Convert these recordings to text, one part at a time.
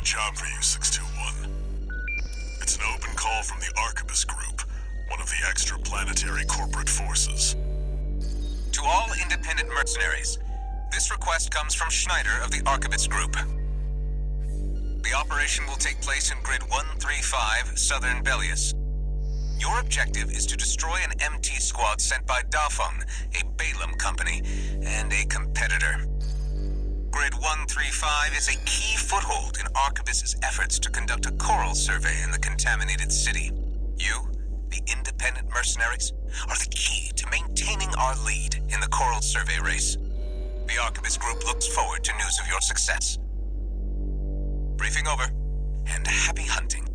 a job for you, 621. It's an open call from the Arquebus Group, one of the extraplanetary corporate forces. To all independent mercenaries, this request comes from Schneider of the Arquebus Group. The operation will take place in Grid 135, Southern Belius. Your objective is to destroy an MT squad sent by Dafeng, a Balaam company, and a competitor. Grid 135 is a key foothold in Arquebus's efforts to conduct a coral survey in the contaminated city. You, the independent mercenaries, are the key to maintaining our lead in the coral survey race. The Arquebus Group looks forward to news of your success. Briefing over, and happy hunting.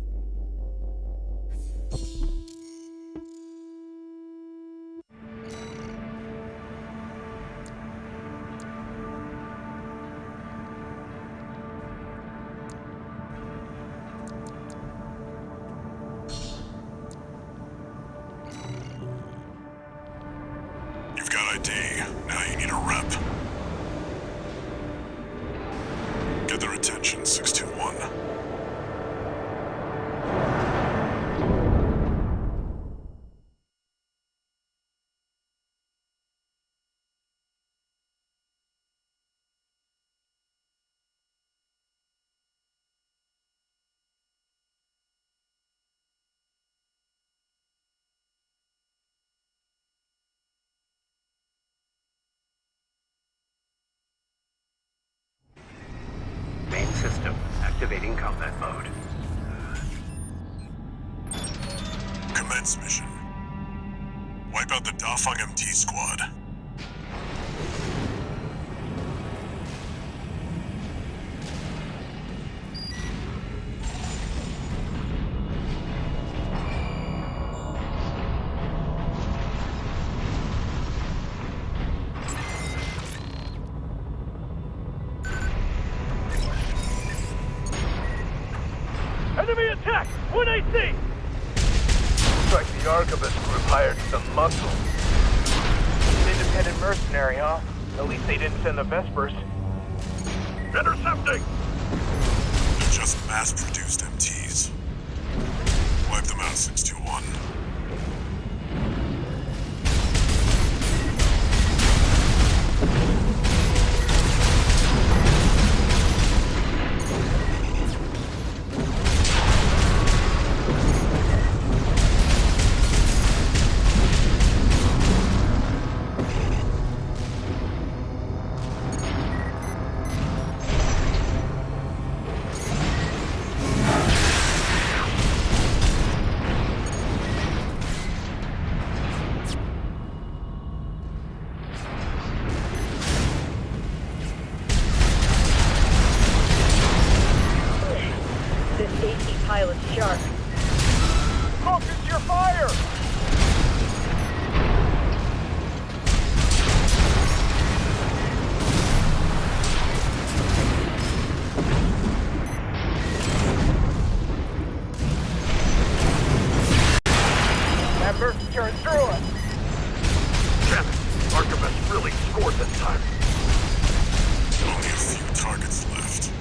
You've got ID. Now you need a rep. Get their attention, 621. Main system activating combat mode. Commence mission. Wipe out the Dafeng MT squad. Enemy attack! 1AC! Looks like the Arquebus Group hired some muscle. Independent mercenary, huh? At least they didn't send the Vespers. Intercepting! They're just mass-produced MTs. Wipe them out, 621. This AT pilot's sharp. Focus your fire! That burst turned through us! Damn it! Arquebus really scored this time. Only a few targets left.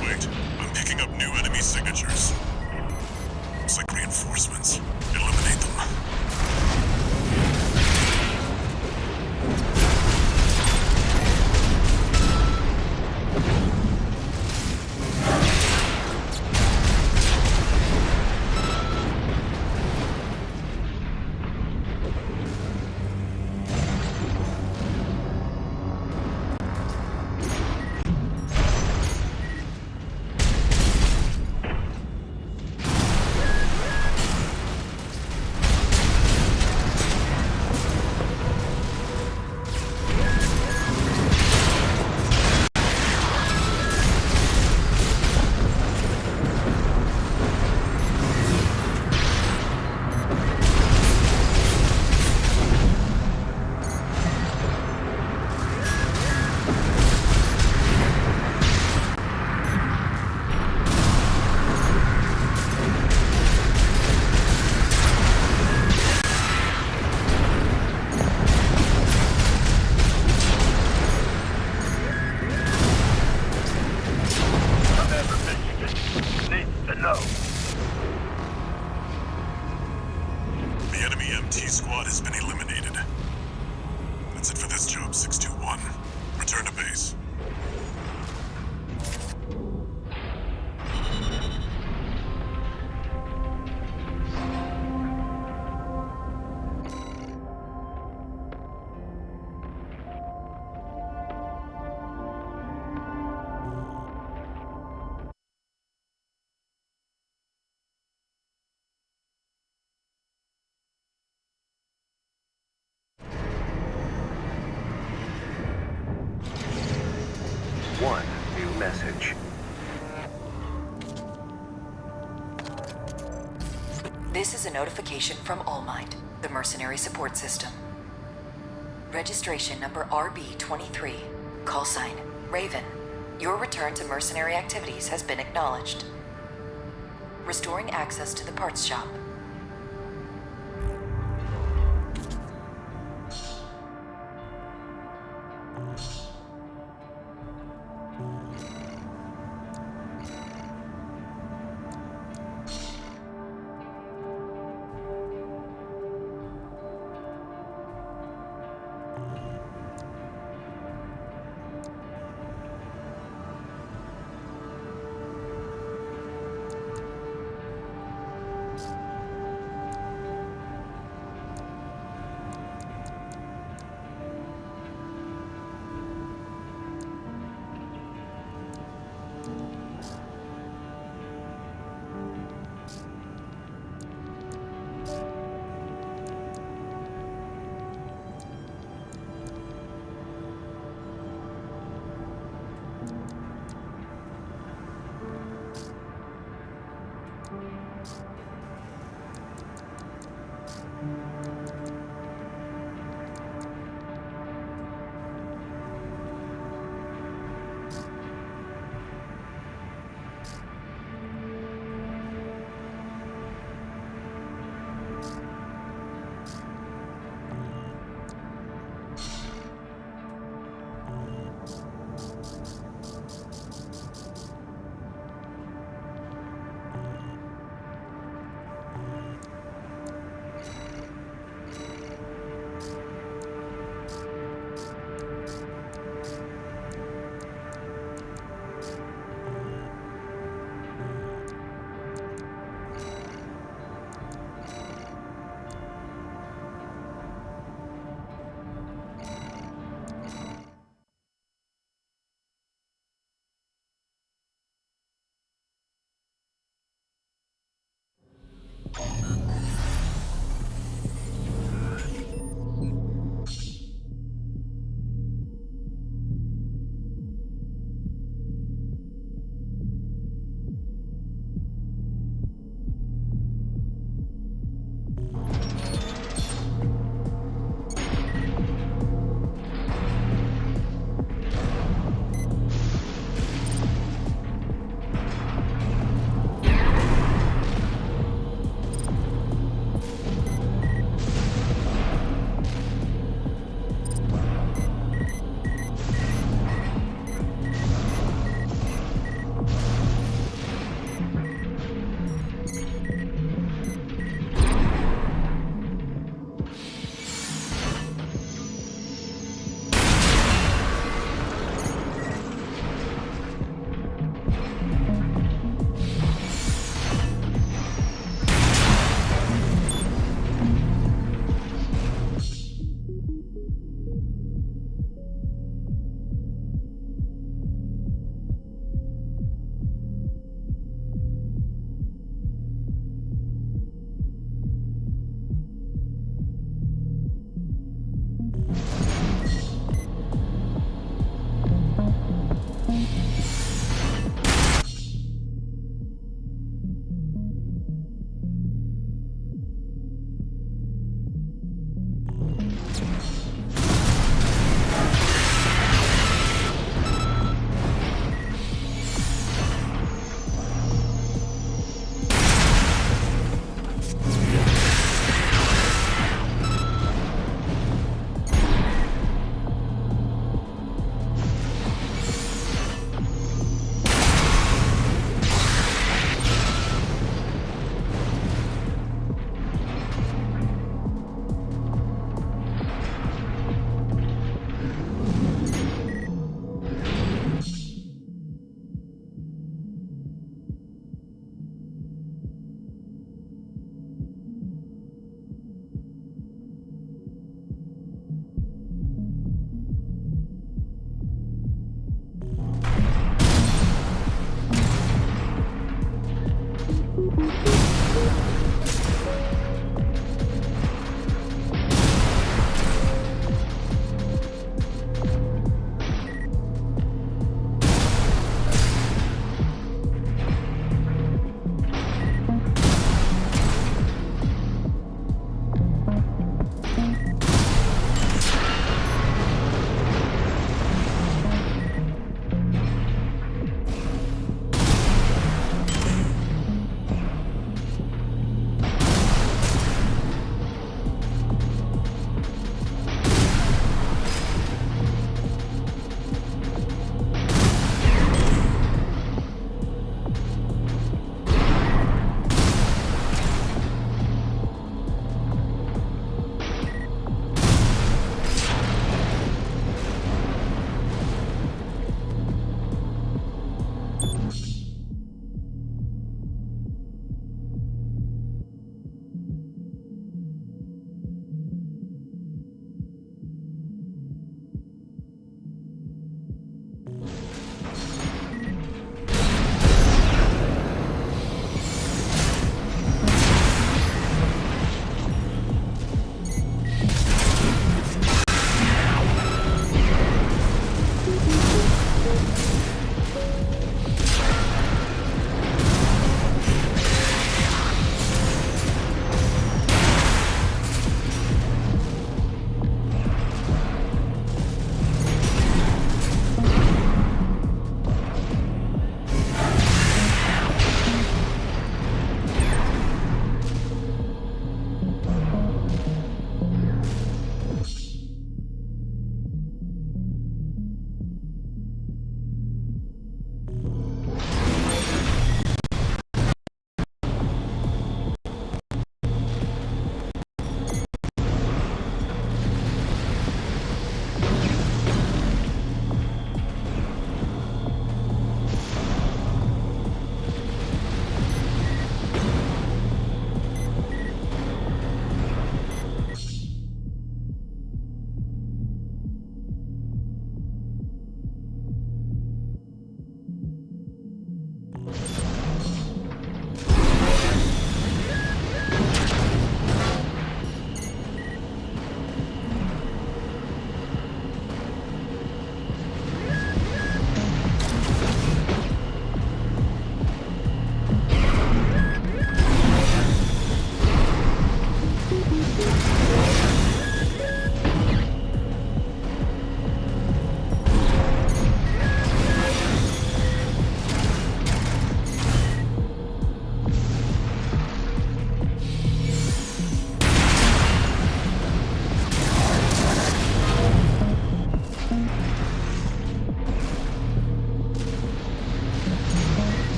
Wait, I'm picking up new enemy signatures. Looks like reinforcements. Eliminate them. has been eliminated. That's it for this job, 621. Return to base. One new message. This is a notification from All Might, the mercenary support system. Registration number RB23, call sign Raven. Your return to mercenary activities has been acknowledged. Restoring access to the parts shop.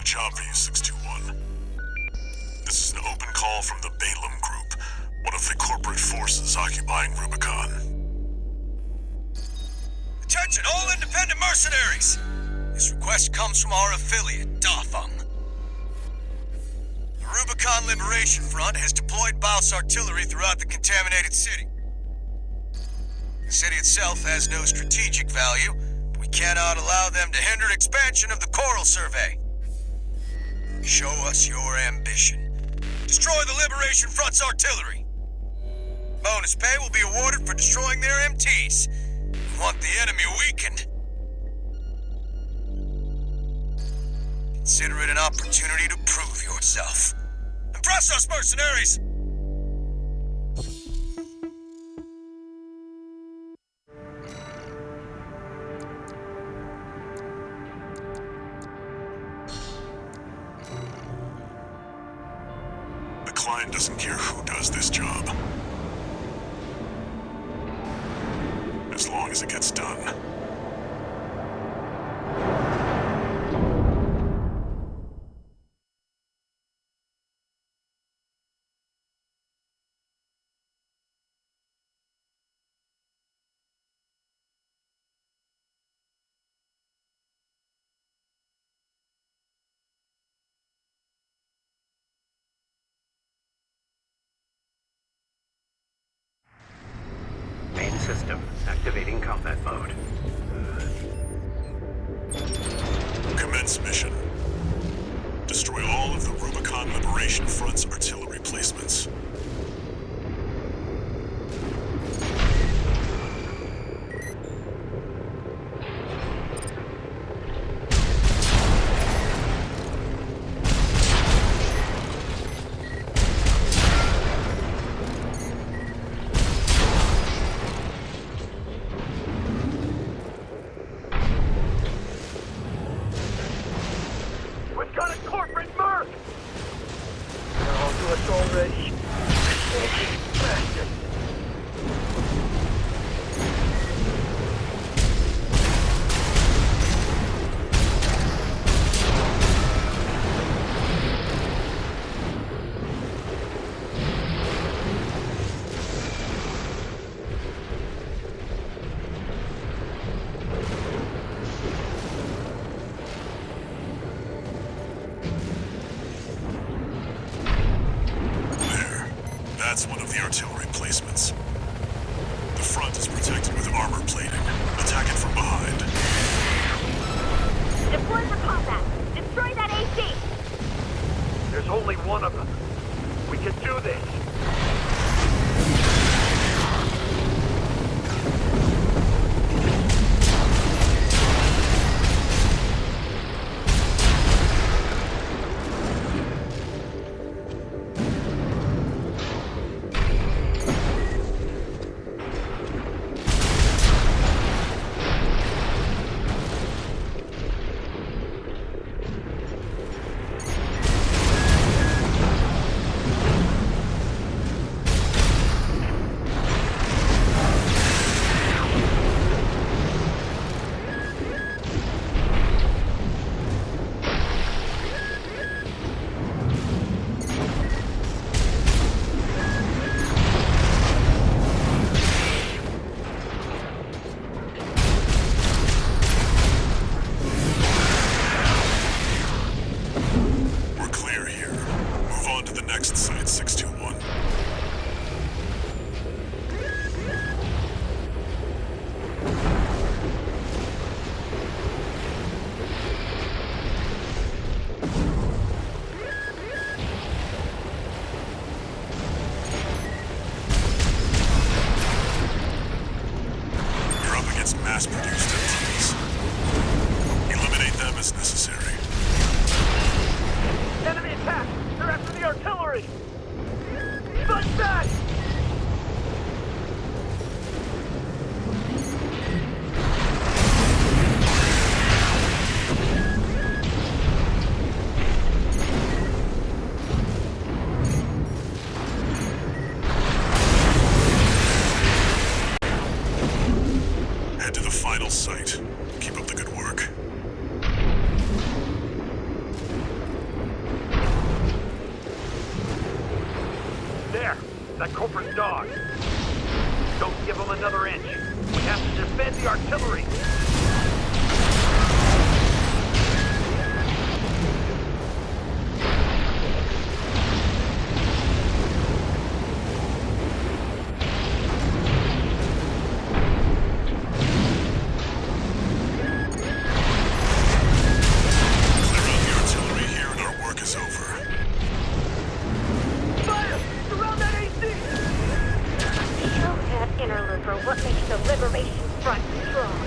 job for you, 621. This is an open call from the Balaam Group, one of the corporate forces occupying Rubicon. Attention, all independent mercenaries! This request comes from our affiliate, Dafeng. The Rubicon Liberation Front has deployed Baus artillery throughout the contaminated city. The city itself has no strategic value, but we cannot allow them to hinder expansion of the Coral Survey. Show us your ambition. Destroy the Liberation Front's artillery. Bonus pay will be awarded for destroying their MTs. We want the enemy weakened. Consider it an opportunity to prove yourself. Impress us, mercenaries! The client doesn't care who does this job, as long as it gets done. Main system activating combat mode. Commence mission. Destroy all of the Rubicon Liberation Front's artillery placements. We've got a corporate merc! They're all to us already. Bastard. There. That's one of the artillery placements. The front is protected with armor plating. Attack it from behind. Deploy for combat. Destroy that AC. There's only one of them. We can do this. We're clear here. Move on to the next site, 621. You're up against mass-produced MTs. Eliminate them as necessary. Enemy attack! They're after the artillery! Fight back! Head to the final There! That corporate dog! Don't give him another inch! We have to defend the artillery! What makes the Liberation Front strong?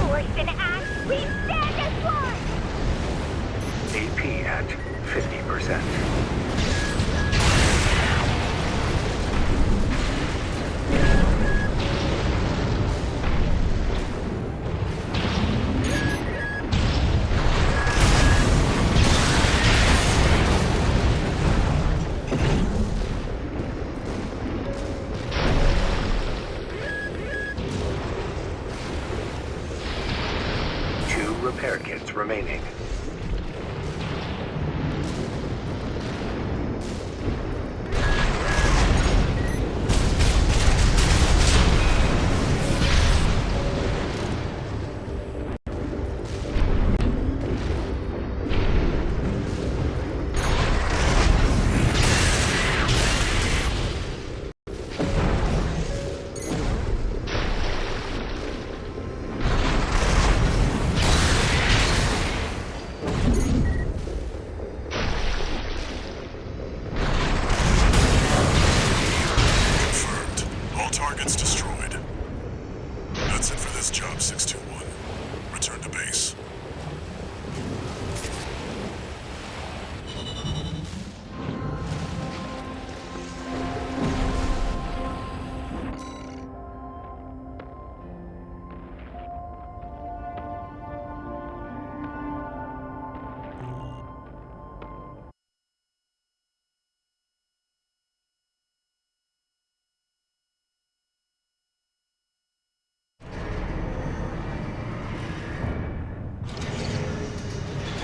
Force and act, we stand as one! AP at 50%. Repair kits remaining.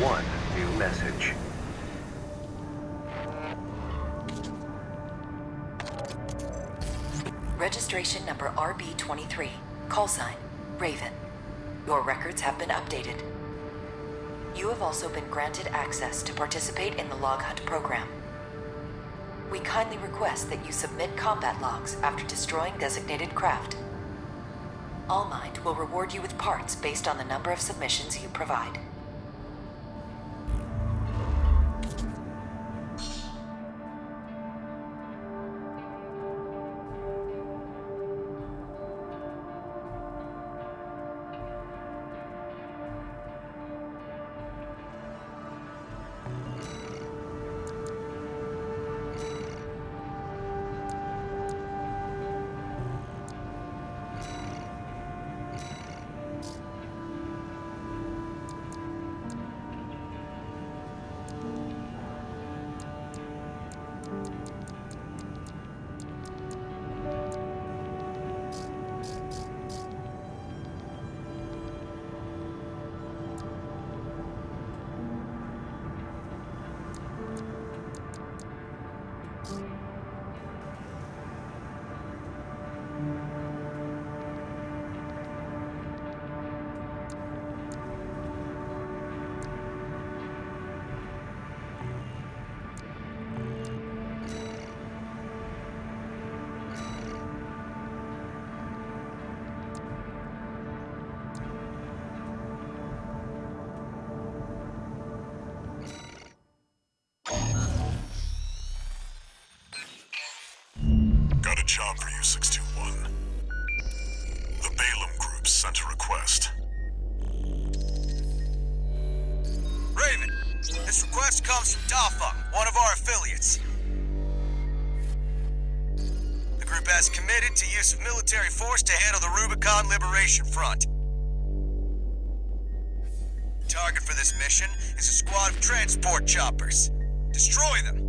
One new message. Registration number RB23. Call sign, Raven. Your records have been updated. You have also been granted access to participate in the Log Hunt program. We kindly request that you submit combat logs after destroying designated craft. Allmind will reward you with parts based on the number of submissions you provide. Got a job for you, 621. The Balaam Group sent a request. Raven, this request comes from Dafa, one of our affiliates. The group has committed to use of military force to handle the Rubicon Liberation Front. The target for this mission is a squad of transport choppers. Destroy them.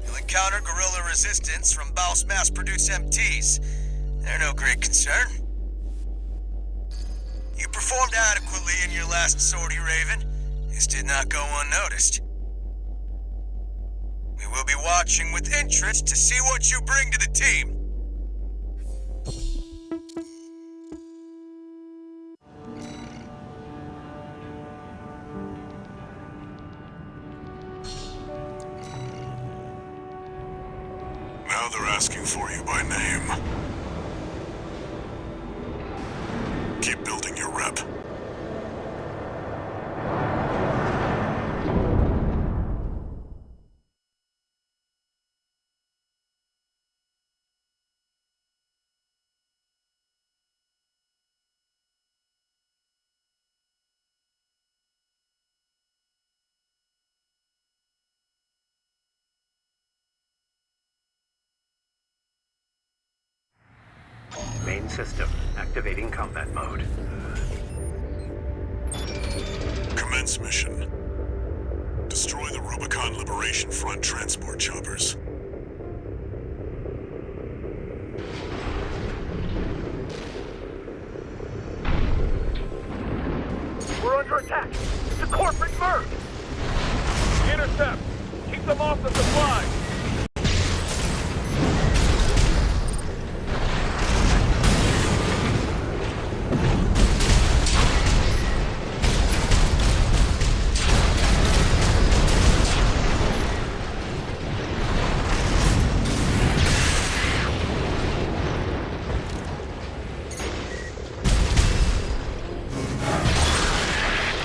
You'll encounter guerrilla resistance from Baus mass-produced MTs. They're no great concern. You performed adequately in your last sortie, Raven. This did not go unnoticed. We will be watching with interest to see what you bring to the team. Now they're asking for you by name. Keep building your rep. Main system activating combat mode. Commence mission. Destroy the Rubicon Liberation Front transport choppers. We're under attack. It's a corporate merc. Intercept. Keep them off the supply.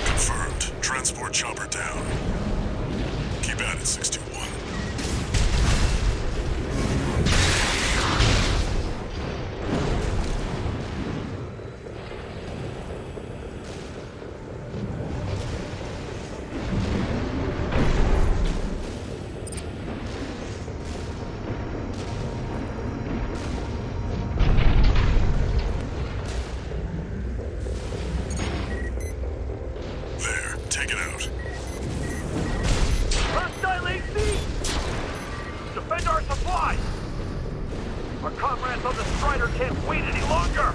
Confirmed. Transport chopper down. Keep at it, 621. There, take it out. Hostile AC! Defend our supplies! Our comrades on the Strider can't wait any longer!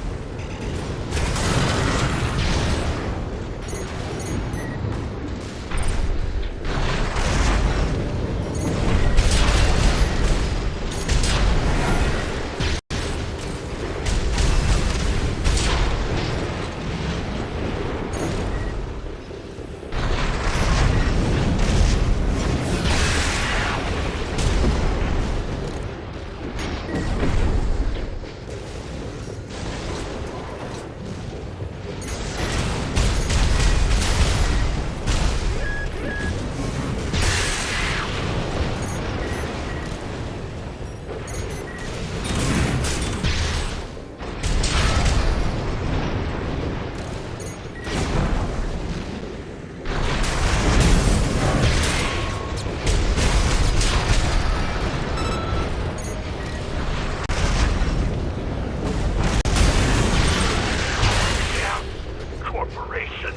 Corporation.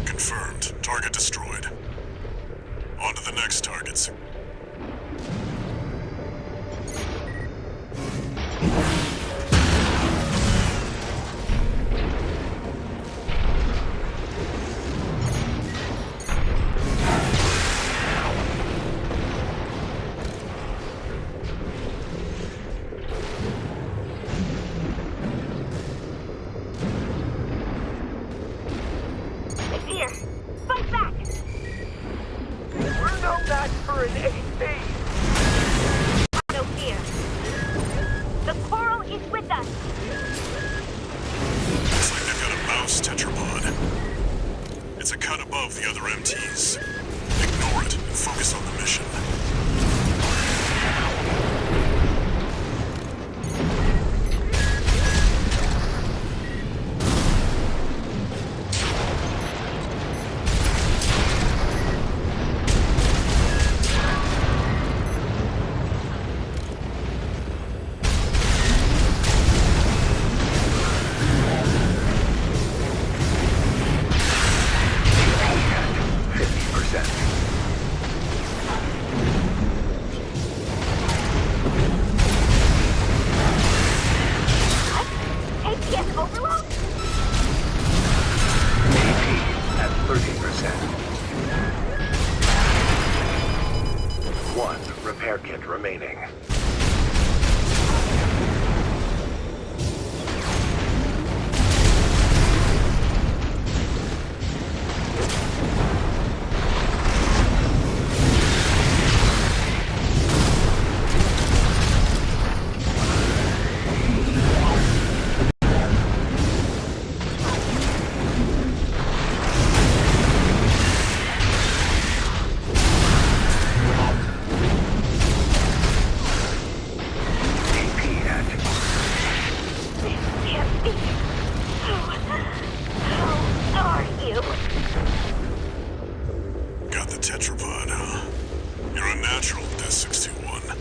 Confirmed. Target destroyed. On to the next targets. It's here. Fight back! We're no match for an AC! No fear. The coral is with us. Looks like they've got a mouse tetrapod. It's a cut above the other MTs. Ignore it and focus on the mission. APS overload? AP at 30%. repair kit remaining. Got the tetrapod, huh? You're unnatural with this 621.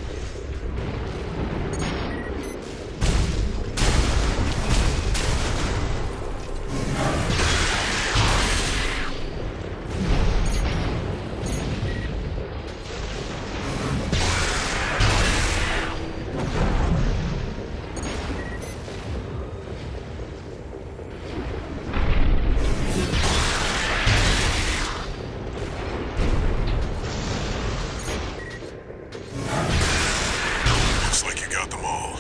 Looks like you got them all.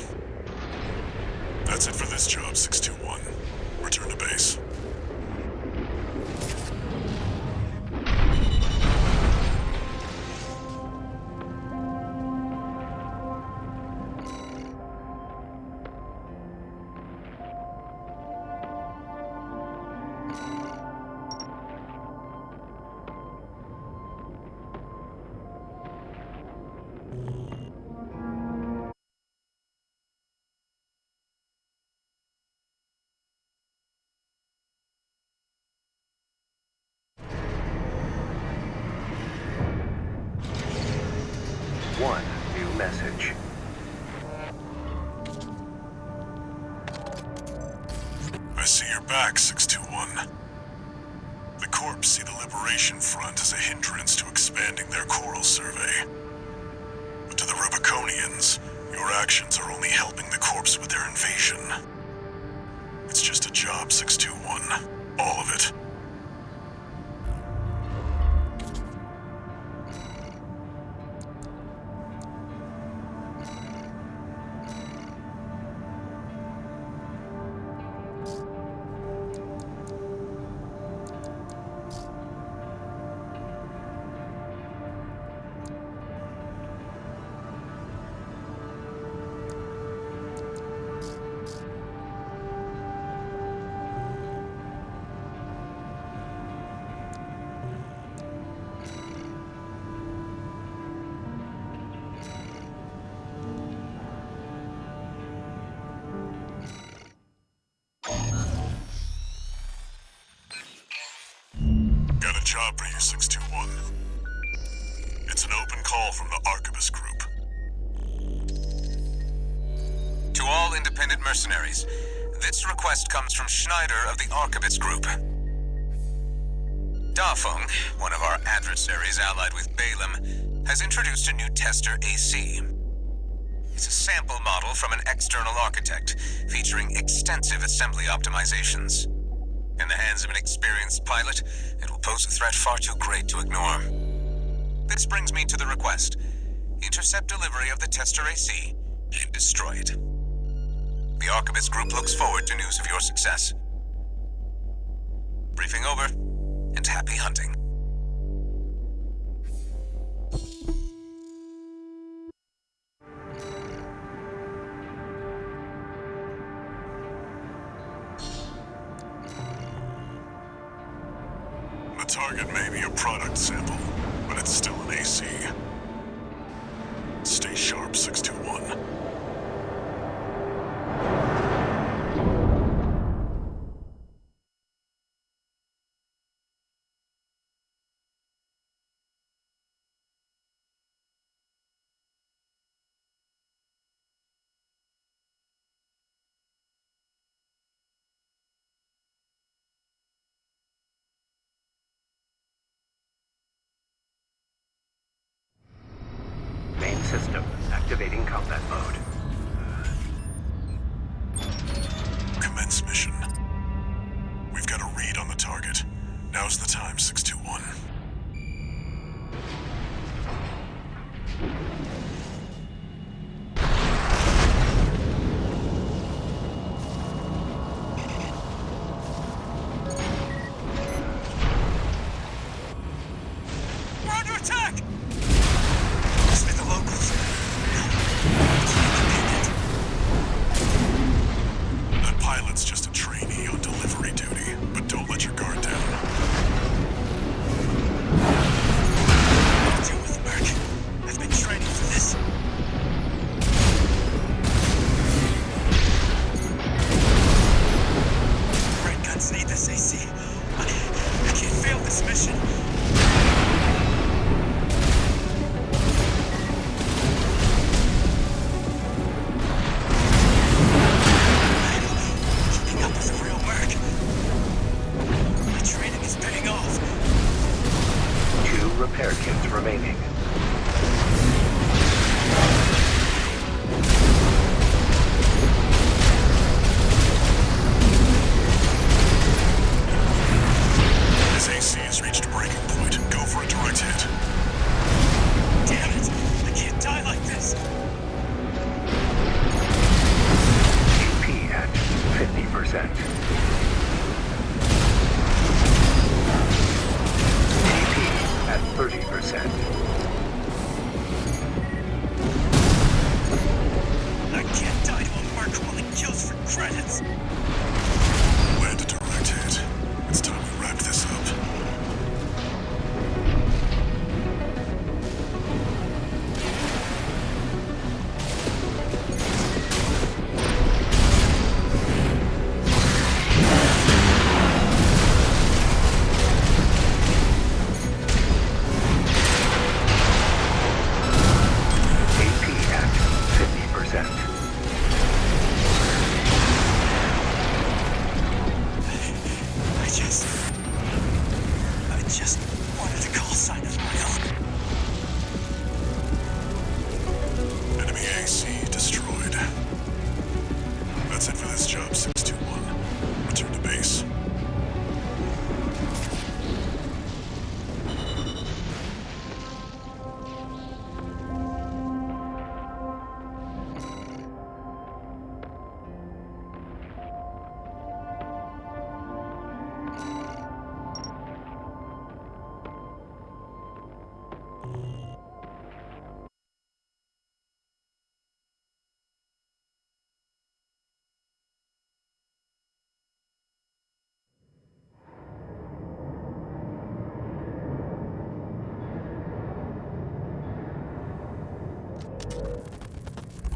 That's it for this job, 621. Return to base. One new message. I see you're back, 621. The Corps see the Liberation Front as a hindrance to expanding their coral survey. But to the Rubiconians, your actions are only helping the Corps with their invasion. It's just a job, 621. All of it. Got a job for you, 621. It's an open call from the Arquebus Group. To all independent mercenaries, this request comes from Schneider of the Arquebus Group. Dafeng, one of our adversaries allied with Balaam, has introduced a new tester AC. It's a sample model from an external architect, featuring extensive assembly optimizations. In the hands of an experienced pilot, it will pose a threat far too great to ignore. This brings me to the request. Intercept delivery of the tester AC and destroy it. The Arquebus Group looks forward to news of your success. Briefing over, and happy hunting. The target may be a product sample, but it's still an AC. Stay sharp, 621. Main system activating combat mode. Commence mission. We've got a read on the target. Now's the time, 621.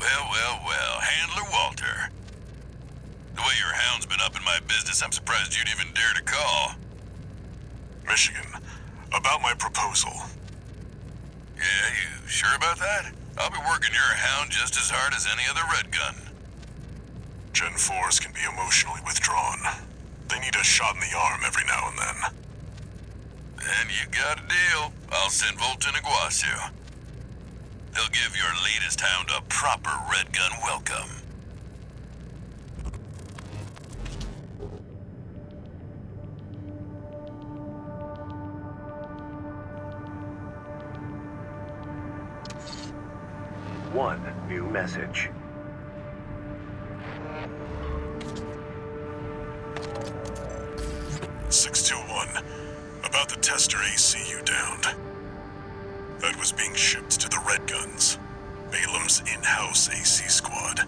Well, Handler Walter. The way your hound's been up in my business, I'm surprised you'd even dare to call. Michigan, about my proposal. Yeah, you sure about that? I'll be working your hound just as hard as any other red gun. Gen 4s can be emotionally withdrawn. They need a shot in the arm every now and then. Then you got a deal. I'll send Volta and Iguazu. They'll give your latest hound a proper red gun welcome. One new message. About the tester AC you downed. That was being shipped to the Red Guns, Balam's in-house AC squad.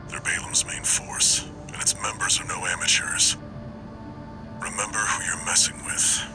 They're Balam's main force, and its members are no amateurs. Remember who you're messing with.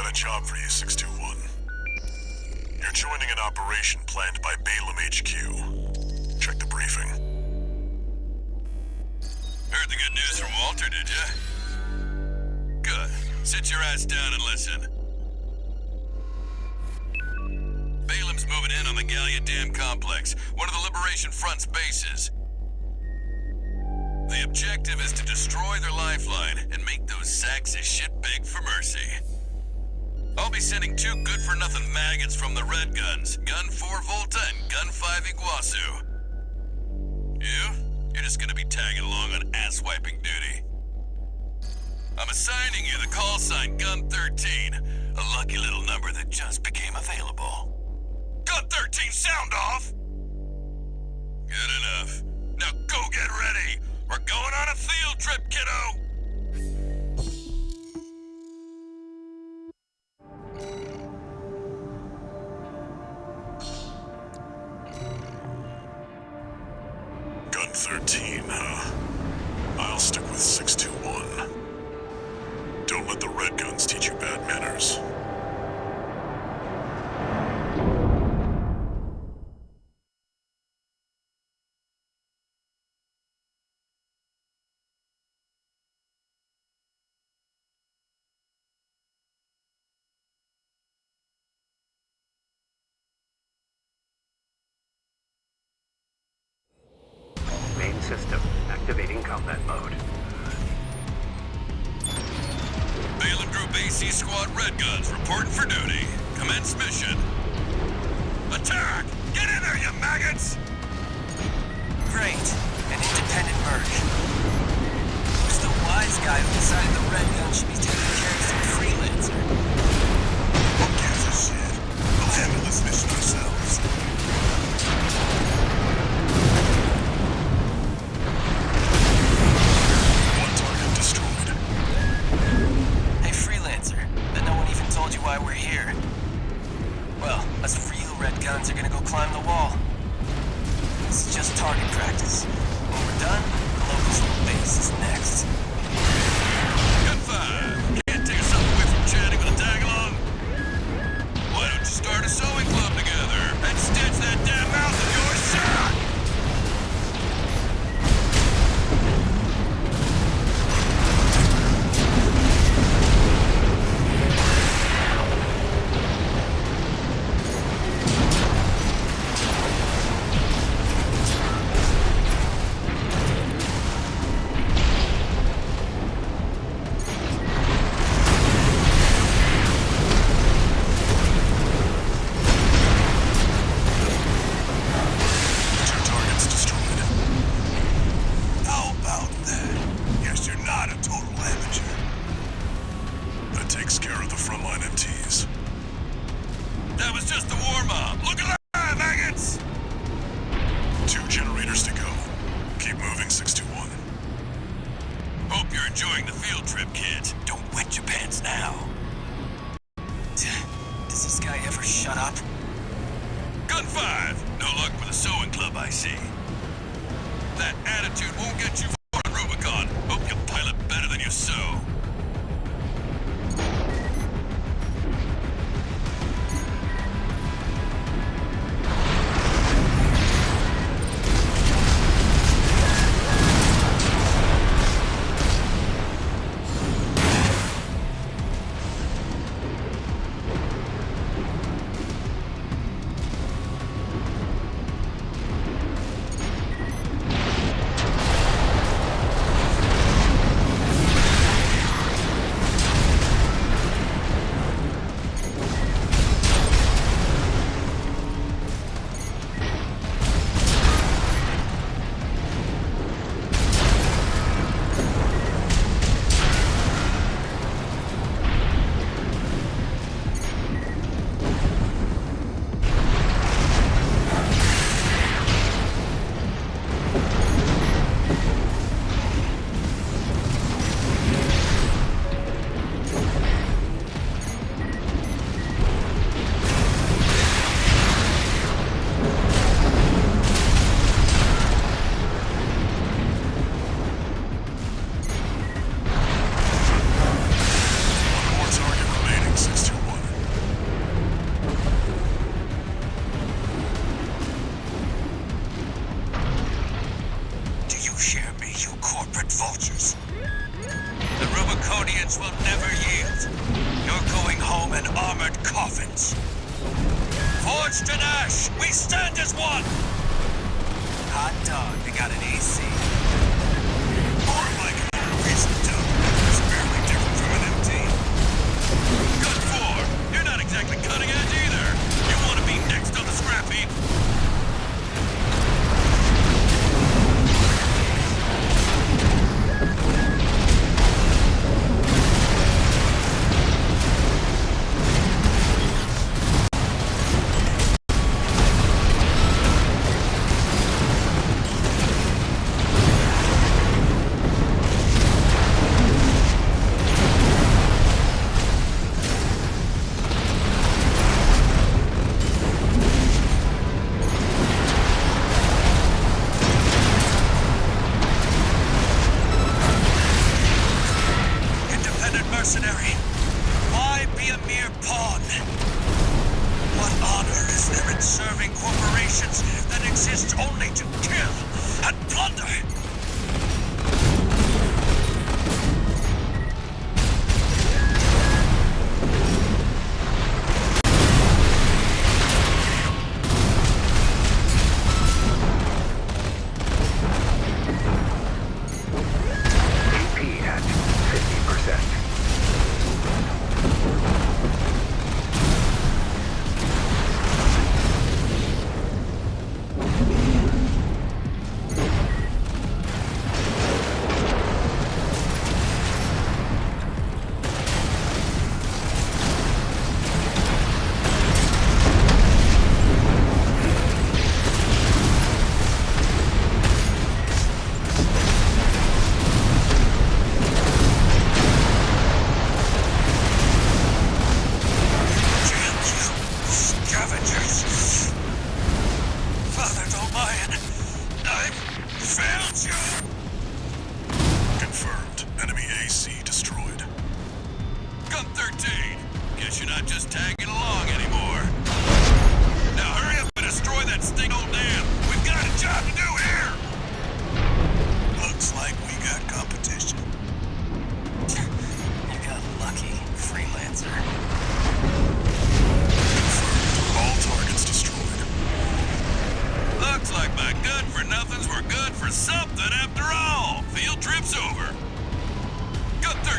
A job for you, 621. You're joining an operation planned by Balam HQ. Check the briefing. Heard the good news from Walter, did you? Good. Sit your ass down and listen. Balam's moving in on the Gallia Dam complex, one of the Liberation Front's bases. The objective is to destroy their lifeline and make those sacks of shit beg for mercy. I'll be sending 2 good-for-nothing maggots from the Red Guns, Gun 4 Volta and Gun 5 Iguazu. You're just gonna be tagging along on ass-wiping duty. I'm assigning you the call sign Gun 13, a lucky little number that just became available. Gun 13, sound off! Good enough. Now go get ready! We're going on a field trip, kiddo! Gun 13, huh? I'll stick with 621. Don't let the Red Guns teach you bad manners. system. Activating combat mode. Balin Group AC Squad Red Guns reporting for duty. Commence mission. Attack! Get in there, you maggots! Great. An independent merc. Who's the wise guy who decided the Red Gun should be taking care of some freelancer? Who gives a shit? We'll handle this mission ourselves. One target destroyed. Hey, freelancer. Bet no one even told you why we're here. Well, us real Red Guns are gonna go climb the wall. This is just target practice. When we're done, the locals' little base is next. Gun 5. Can't take yourself away from chatting with a tag-along? Why don't you start a sewing club together and stitch that damn mouth of yours shut? That was just the warm-up. Look at that, maggots! 2 generators to go. Keep moving, 621. Hope you're enjoying the field trip, kids. Don't wet your pants now. Does this guy ever shut up? Gun 5. No luck with the sewing club, I see. That attitude won't get you far on Rubicon. Hope you pilot better than you sew. vultures. The Rubiconians will never yield. You're going home in armored coffins. Forged in ash, we stand as one! Hot dog, they got an AC. More like a reason to. It's barely different from an MT. Good for. You're not exactly cutting edge either. You want to be next on the scrap heap? Mercenary, why be a mere pawn? What honor is there in serving corporations that exist only to kill and plunder?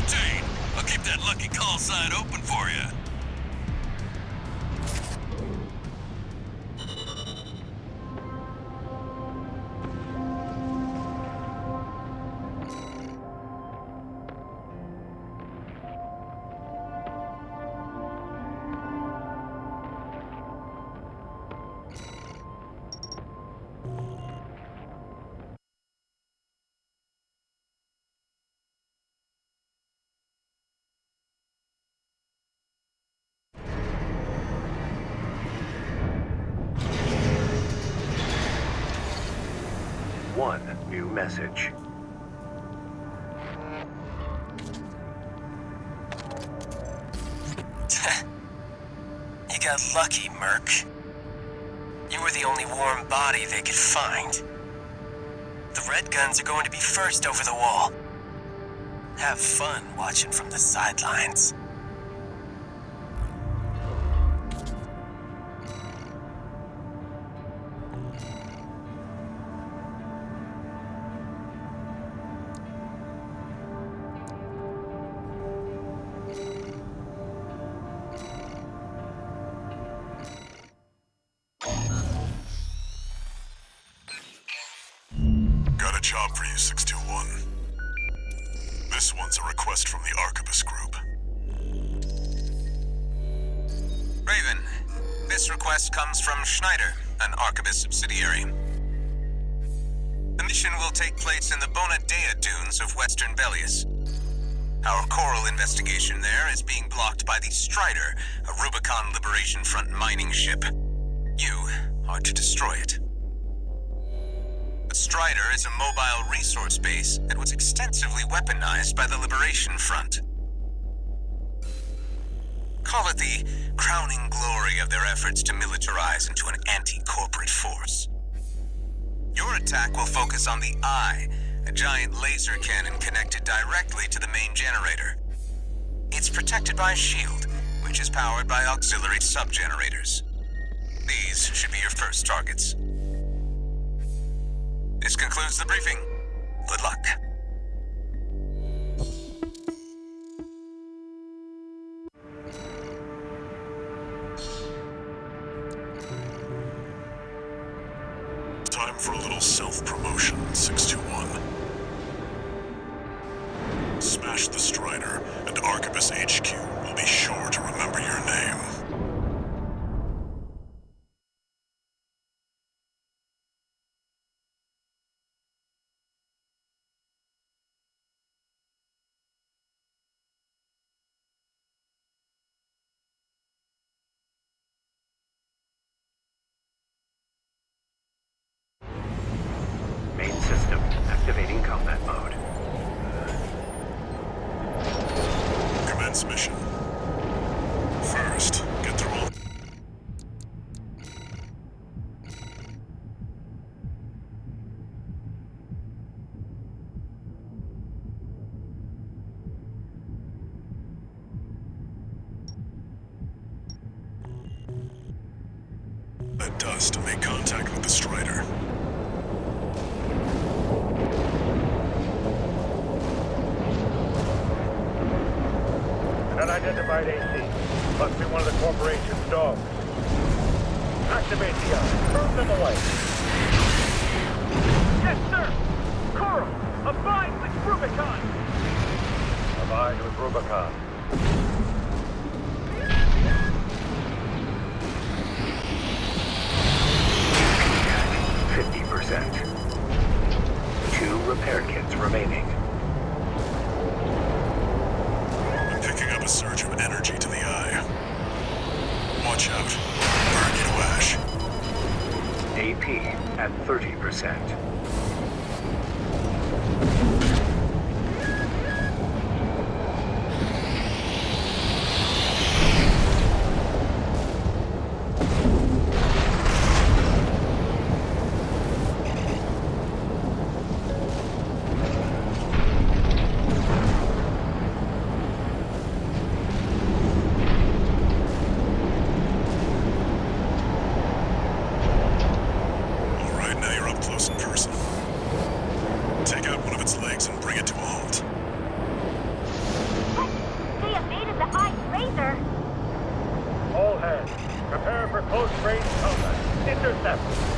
entertain. I'll keep that lucky call sign open for you. One new message. You got lucky, Merc. You were the only warm body they could find. The Red Guns are going to be first over the wall. Have fun watching from the sidelines. Got a job for you, 621. This one's a request from the Arquebus Group. Raven, this request comes from Schneider, an Arquebus subsidiary. The mission will take place in the Bonadea dunes of Western Belius. Our coral investigation there is being blocked by the Strider, a Rubicon Liberation Front mining ship. You are to destroy it. The Strider is a mobile resource base that was extensively weaponized by the Liberation Front. Call it the crowning glory of their efforts to militarize into an anti-corporate force. Your attack will focus on the Eye, a giant laser cannon connected directly to the main generator. It's protected by a shield, which is powered by auxiliary sub-generators. These should be your first targets. This concludes the briefing. Good luck. Time for a little self-promotion, 621. Smash the Strider, and Arquebus HQ will be sure to remember your name. Main system activating combat mode. Commence mission. First, get through all... that dust and make contact with the Strider. An unidentified AC. Must be one of the corporation's dogs. Activate the eye. Move them away. Yes, sir! Coral! Abide with Rubicon! Abide with Rubicon. At 50%. 2 repair kits remaining. I'm picking up a surge of energy to the Eye. Watch out. Burn you to ash. AP at 30%. Take out one of its legs and bring it to a halt. is the Ice Razor? All hands, prepare for close range combat. Intercept.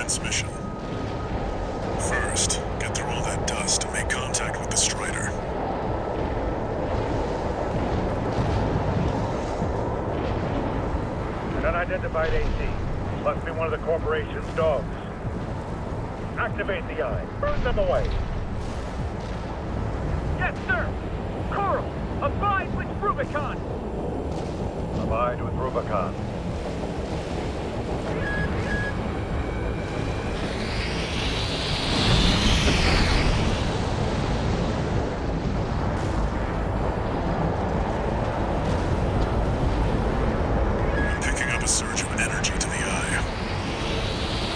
transmission. First, get through all that dust and make contact with the Strider. An unidentified AC. Must be one of the corporation's dogs. Activate the eye. Burn them away. Yes, sir! Coral, abide with Rubicon! Abide with Rubicon. I'm picking up a surge of energy to the eye.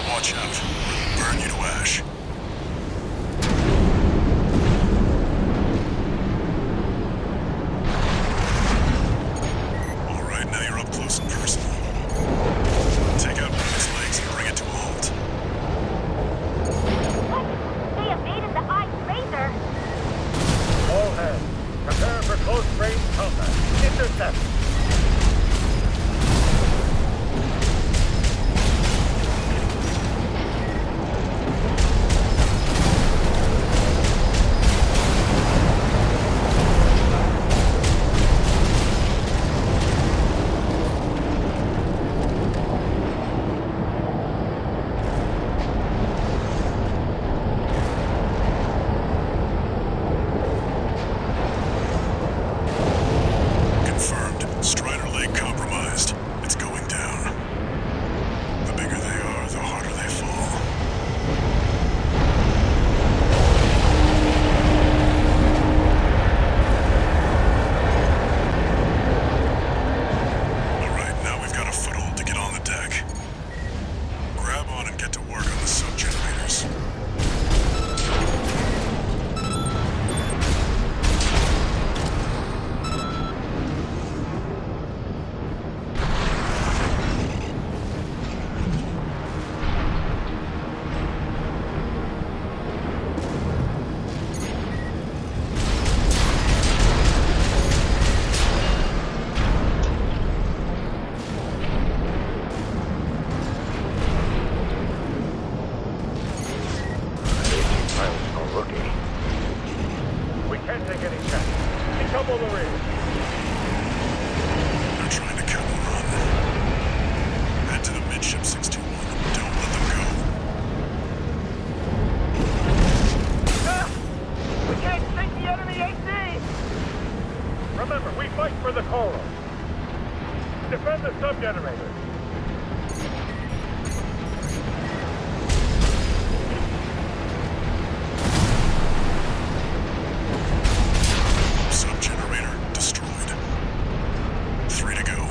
Watch out, or it'll burn you to ash. All right, now you're up close and personal. Take out one of its legs and bring it to a halt. What? They evaded the eye's laser. All hands, prepare for close-range combat. Intercept. Confirmed. Strider leg compromised. It's going down. The bigger they are, the harder they fall. All right, now we've got a foothold to get on the deck. Grab on and get to work on the sub-generators. Pilot's no rookie. We can't take any chances. Decouple the rear. They're trying to cut and run. Head to the midship 621. Don't let them go. Ah! We can't sink the enemy AC! Remember, we fight for the Coral. Defend the sub-generator. Sub-generator destroyed. 3 to go.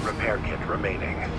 repair kit remaining.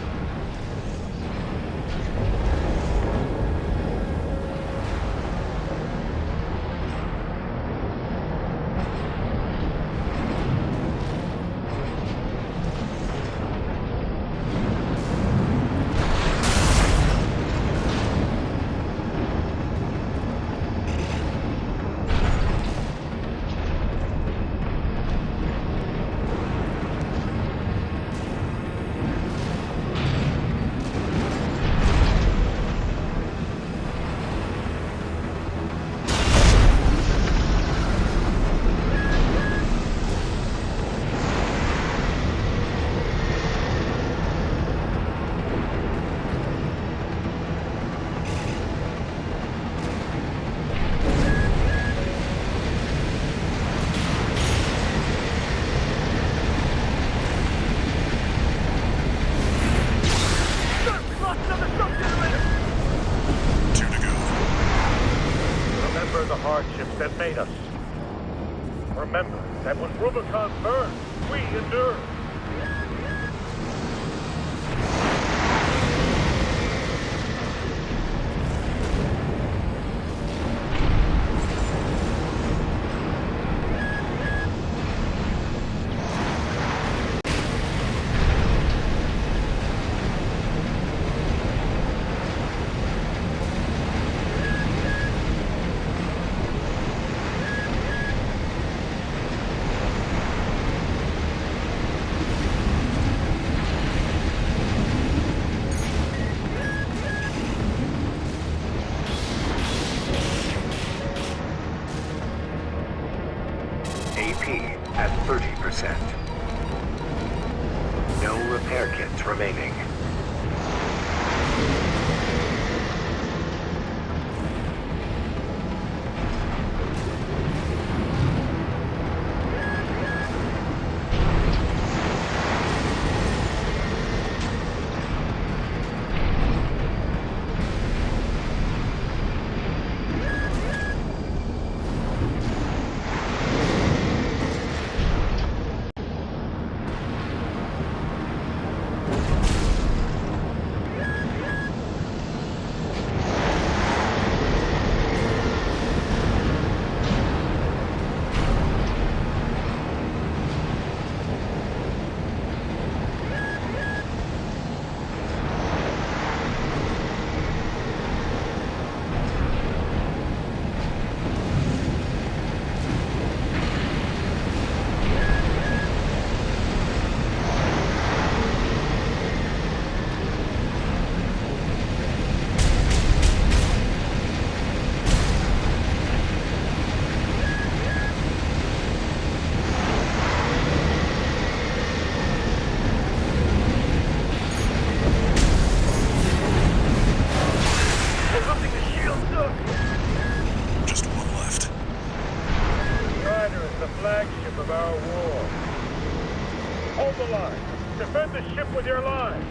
Remember the hardships that made us. Remember that when Rubicon burned, we endured. AP at 30%. No repair kits remaining. Just one left. Strider is the flagship of our war. Hold the line. Defend the ship with your line.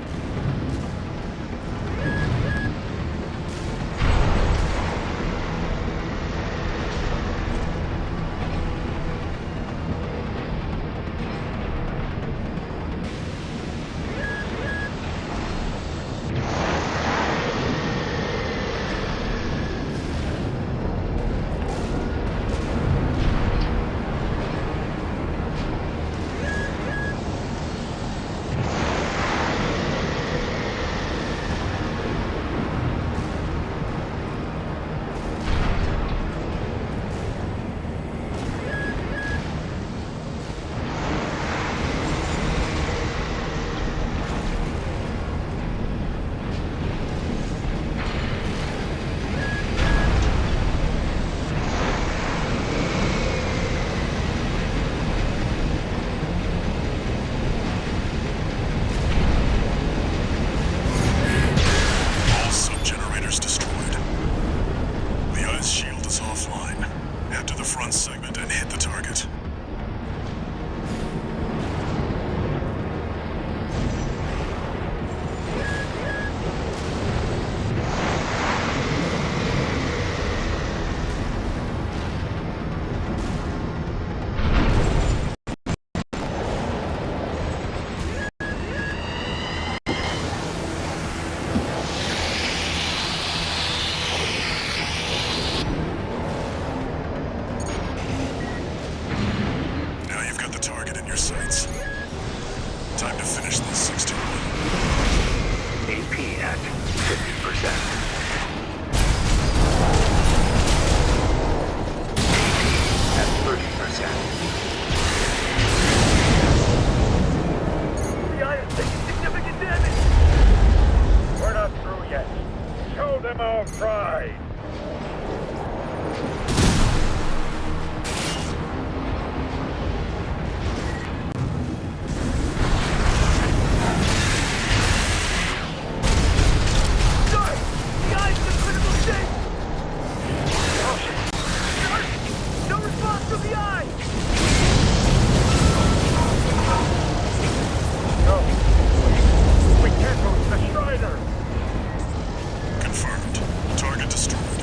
pride. Confirmed. Target destroyed.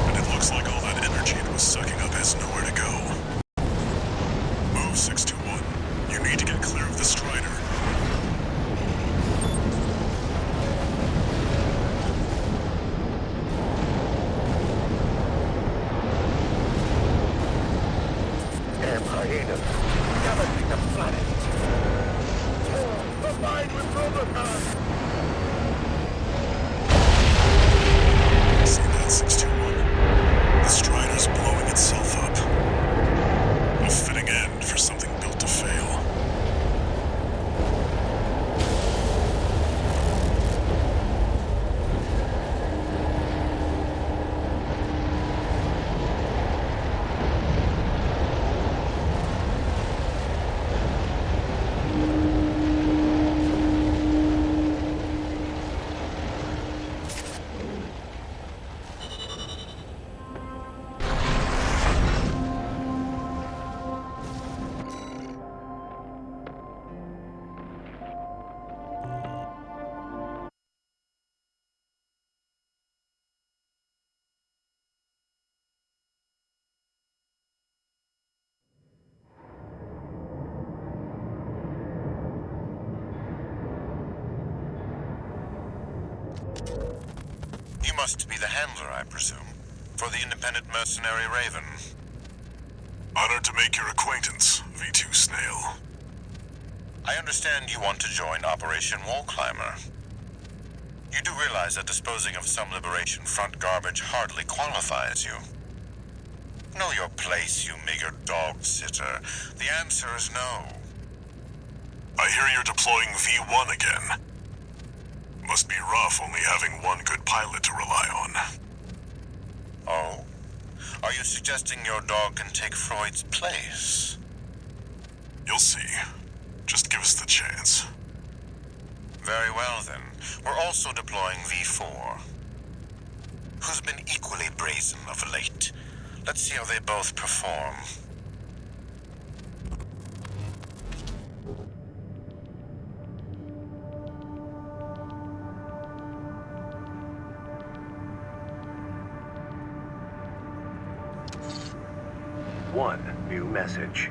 And it looks like all that energy it was sucking up has nowhere to go. Move 621. You need to get clear of the Strider. Damn hyenas. Scavenging the planet. Combined with Rubicon. See that, 621? The Strider's blowing itself up. A fitting end for something built to fail. You must be the handler, I presume, for the independent mercenary Raven. Honored to make your acquaintance, V2 Snail. I understand you want to join Operation Wall Climber. You do realize that disposing of some Liberation Front garbage hardly qualifies you. Know your place, you meager dog sitter. The answer is no. I hear you're deploying V1 again. Must be rough only having one good pilot to rely on. Oh? Are you suggesting your dog can take Freud's place? You'll see. Just give us the chance. Very well, then. We're also deploying V4. Who's been equally brazen of late. Let's see how they both perform. One new message.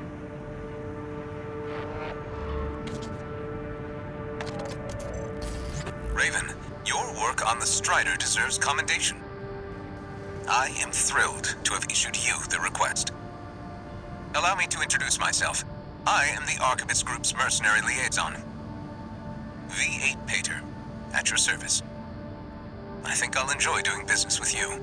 Raven, your work on the Strider deserves commendation. I am thrilled to have issued you the request. Allow me to introduce myself. I am the Archibus Group's mercenary liaison. V8 Pater, at your service. I think I'll enjoy doing business with you.